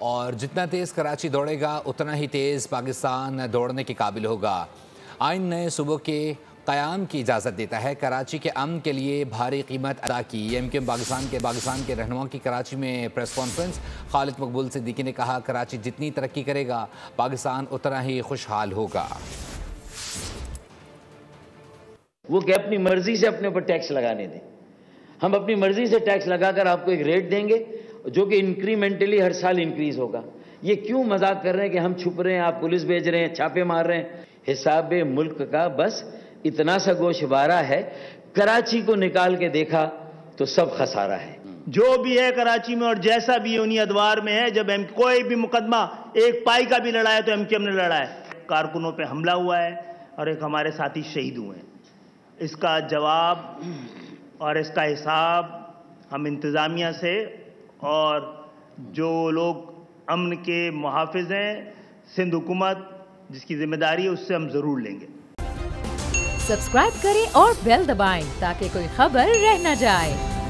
اور جتنا تیز کراچی دوڑے گا اتنا ہی تیز پاکستان دوڑنے کے قابل ہوگا۔ آئین نئے صوبوں کے قیام کی اجازت دیتا ہے۔ کراچی کے امن کے لیے بھاری قیمت ادا کی۔ ایم کیو ایم پاکستان کے رہنماؤں کی کراچی میں پریس کانفرنس۔ خالد مقبول صدیقی نے کہا کراچی جتنی ترقی کرے گا پاکستان اتنا ہی خوشحال ہوگا۔ وہ کہ اپنی مرضی سے اپنے اوپر ٹیکس لگانے دیں، ہم اپنی مرضی سے ٹیکس لگا کر آپ کو ایک ریٹ دیں گے جو کہ انکریمنٹلی ہر سال انکریز ہوگا۔ یہ کیوں مذاق کر رہے ہیں کہ ہم چھپ رہے ہیں، آپ پولیس بھیج رہے ہیں، چھاپے مار رہے ہیں؟ حساب ملک کا بس اتنا سا گوشوارہ ہے، کراچی کو نکال کے دیکھا تو سب خسارہ ہے۔ جو بھی ہے کراچی میں اور جیسا بھی انہی ادوار میں ہے، جب کوئی بھی مقدمہ ایک پائی کا بھی لڑا ہے تو ایم کیو ایم نے لڑا ہے۔ کارکنوں پہ حملہ ہوا ہے اور ایک ہمارے ساتھی شہید ہوئے ہیں۔ اس کا جواب اور اس کا حساب ہم انتظامیہ سے اور جو لوگ امن کے محافظ ہیں، سندھ حکومت جس کی ذمہ داری ہے، اس سے ہم ضرور لیں گے۔ سبسکرائب کریں اور بیل دبائیں تاکہ کوئی خبر رہ نہ جائے۔